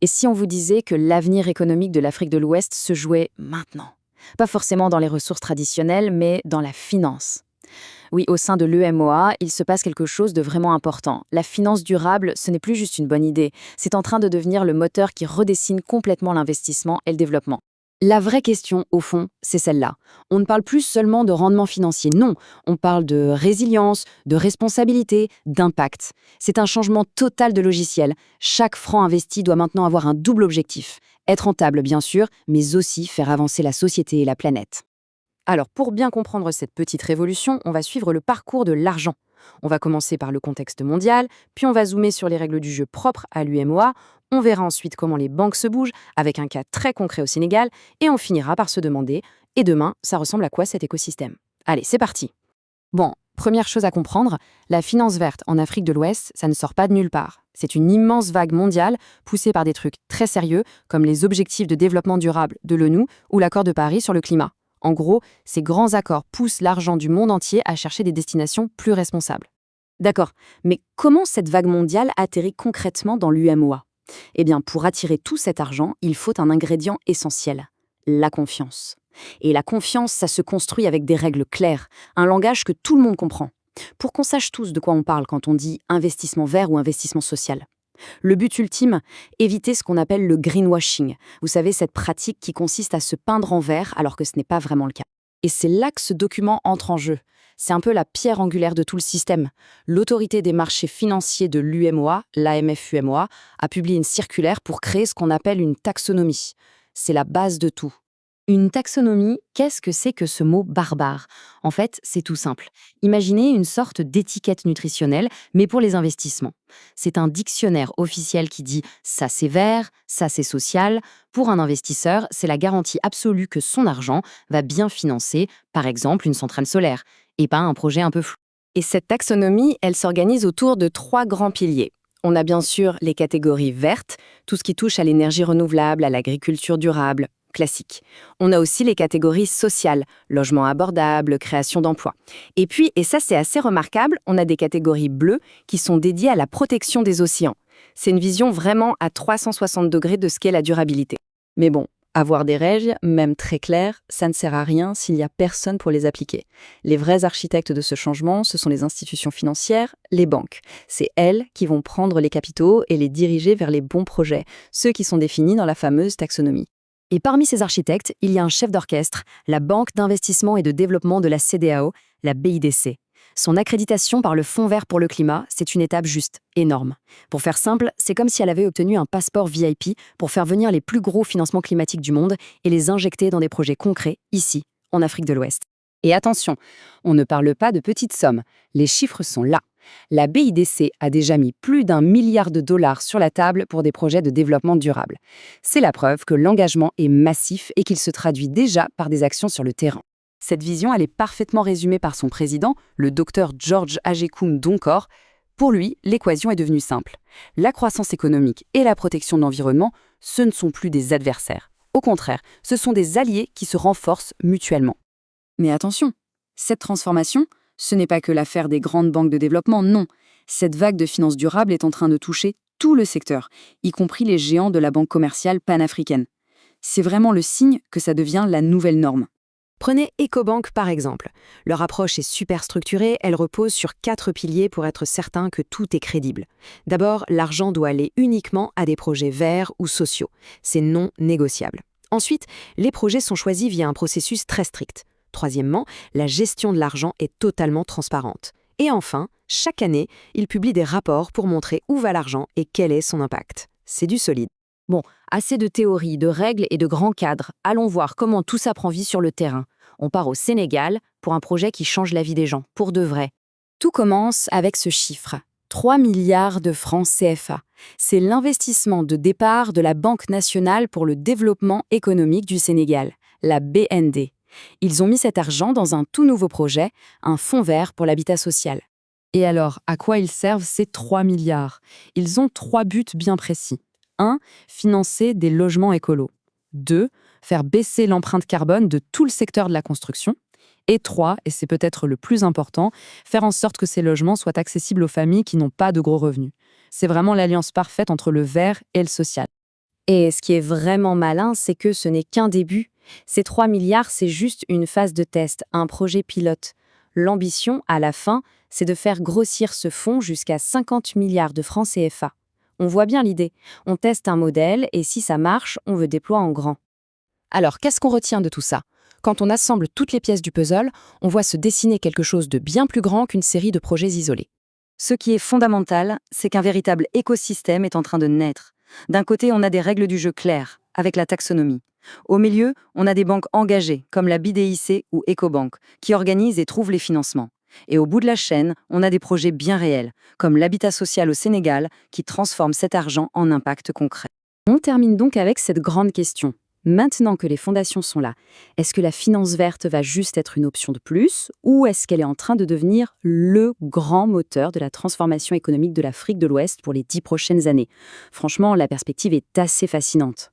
Et si on vous disait que l'avenir économique de l'Afrique de l'Ouest se jouait maintenant? Pas forcément dans les ressources traditionnelles, mais dans la finance. Oui, au sein de l'UMOA, il se passe quelque chose de vraiment important. La finance durable, ce n'est plus juste une bonne idée, c'est en train de devenir le moteur qui redessine complètement l'investissement et le développement. La vraie question, au fond, c'est celle-là. On ne parle plus seulement de rendement financier, non, on parle de résilience, de responsabilité, d'impact. C'est un changement total de logiciel. Chaque franc investi doit maintenant avoir un double objectif. Être rentable, bien sûr, mais aussi faire avancer la société et la planète. Alors, pour bien comprendre cette petite révolution, on va suivre le parcours de l'argent. On va commencer par le contexte mondial, puis on va zoomer sur les règles du jeu propres à l'UMOA, on verra ensuite comment les banques se bougent, avec un cas très concret au Sénégal, et on finira par se demander, et demain, ça ressemble à quoi cet écosystème? Allez, c'est parti. Bon, première chose à comprendre, la finance verte en Afrique de l'Ouest, ça ne sort pas de nulle part. C'est une immense vague mondiale poussée par des trucs très sérieux, comme les objectifs de développement durable de l'ONU ou l'accord de Paris sur le climat. En gros, ces grands accords poussent l'argent du monde entier à chercher des destinations plus responsables. D'accord, mais comment cette vague mondiale atterrit concrètement dans l'UMOA? Eh bien, pour attirer tout cet argent, il faut un ingrédient essentiel, la confiance. Et la confiance, ça se construit avec des règles claires, un langage que tout le monde comprend. Pour qu'on sache tous de quoi on parle quand on dit investissement vert ou investissement social. Le but ultime, éviter ce qu'on appelle le greenwashing. Vous savez, cette pratique qui consiste à se peindre en vert alors que ce n'est pas vraiment le cas. Et c'est là que ce document entre en jeu. C'est un peu la pierre angulaire de tout le système. L'autorité des marchés financiers de l'UMOA, l'AMF-UMOA, a publié une circulaire pour créer ce qu'on appelle une taxonomie. C'est la base de tout. Une taxonomie, qu'est-ce que c'est que ce mot barbare? En fait, c'est tout simple. Imaginez une sorte d'étiquette nutritionnelle, mais pour les investissements. C'est un dictionnaire officiel qui dit ça c'est vert, ça c'est social. Pour un investisseur, c'est la garantie absolue que son argent va bien financer, par exemple, une centrale solaire, et pas un projet un peu flou. Et cette taxonomie, elle s'organise autour de 3 grands piliers. On a bien sûr les catégories vertes, tout ce qui touche à l'énergie renouvelable, à l'agriculture durable, classique. On a aussi les catégories sociales, logement abordable, création d'emplois. Et puis, et ça c'est assez remarquable, on a des catégories bleues qui sont dédiées à la protection des océans. C'est une vision vraiment à 360 degrés de ce qu'est la durabilité. Mais bon, avoir des règles, même très claires, ça ne sert à rien s'il n'y a personne pour les appliquer. Les vrais architectes de ce changement, ce sont les institutions financières, les banques. C'est elles qui vont prendre les capitaux et les diriger vers les bons projets, ceux qui sont définis dans la fameuse taxonomie. Et parmi ces architectes, il y a un chef d'orchestre, la Banque d'investissement et de développement de la CEDEAO, la BIDC. Son accréditation par le Fonds vert pour le climat, c'est une étape juste énorme. Pour faire simple, c'est comme si elle avait obtenu un passeport VIP pour faire venir les plus gros financements climatiques du monde et les injecter dans des projets concrets, ici, en Afrique de l'Ouest. Et attention, on ne parle pas de petites sommes, les chiffres sont là. La BIDC a déjà mis plus d'1 milliard de dollars sur la table pour des projets de développement durable. C'est la preuve que l'engagement est massif et qu'il se traduit déjà par des actions sur le terrain. Cette vision, elle est parfaitement résumée par son président, le docteur George Agyekum Donkor. Pour lui, l'équation est devenue simple. La croissance économique et la protection de l'environnement, ce ne sont plus des adversaires. Au contraire, ce sont des alliés qui se renforcent mutuellement. Mais attention, cette transformation, ce n'est pas que l'affaire des grandes banques de développement, non. Cette vague de finances durables est en train de toucher tout le secteur, y compris les géants de la banque commerciale panafricaine. C'est vraiment le signe que ça devient la nouvelle norme. Prenez Ecobank par exemple. Leur approche est super structurée, elle repose sur 4 piliers pour être certain que tout est crédible. D'abord, l'argent doit aller uniquement à des projets verts ou sociaux. C'est non négociable. Ensuite, les projets sont choisis via un processus très strict. Troisièmement, la gestion de l'argent est totalement transparente. Et enfin, chaque année, ils publient des rapports pour montrer où va l'argent et quel est son impact. C'est du solide. Bon, assez de théories, de règles et de grands cadres. Allons voir comment tout ça prend vie sur le terrain. On part au Sénégal pour un projet qui change la vie des gens, pour de vrai. Tout commence avec ce chiffre. 3 milliards de francs CFA. C'est l'investissement de départ de la Banque nationale pour le développement économique du Sénégal, la BND. Ils ont mis cet argent dans un tout nouveau projet, un fonds vert pour l'habitat social. Et alors, à quoi ils servent ces 3 milliards? Ils ont 3 buts bien précis. 1. Financer des logements écolos. 2. Faire baisser l'empreinte carbone de tout le secteur de la construction. Et 3, et c'est peut-être le plus important, faire en sorte que ces logements soient accessibles aux familles qui n'ont pas de gros revenus. C'est vraiment l'alliance parfaite entre le vert et le social. Et ce qui est vraiment malin, c'est que ce n'est qu'un début. Ces 3 milliards, c'est juste une phase de test, un projet pilote. L'ambition, à la fin, c'est de faire grossir ce fonds jusqu'à 50 milliards de francs CFA. On voit bien l'idée. On teste un modèle et si ça marche, on veut déployer en grand. Alors, qu'est-ce qu'on retient de tout ça? Quand on assemble toutes les pièces du puzzle, on voit se dessiner quelque chose de bien plus grand qu'une série de projets isolés. Ce qui est fondamental, c'est qu'un véritable écosystème est en train de naître. D'un côté, on a des règles du jeu claires, avec la taxonomie. Au milieu, on a des banques engagées, comme la BDIC ou EcoBank, qui organisent et trouvent les financements. Et au bout de la chaîne, on a des projets bien réels, comme l'habitat social au Sénégal, qui transforme cet argent en impact concret. On termine donc avec cette grande question. Maintenant que les fondations sont là, est-ce que la finance verte va juste être une option de plus ou est-ce qu'elle est en train de devenir le grand moteur de la transformation économique de l'Afrique de l'Ouest pour les 10 prochaines années? Franchement, la perspective est assez fascinante.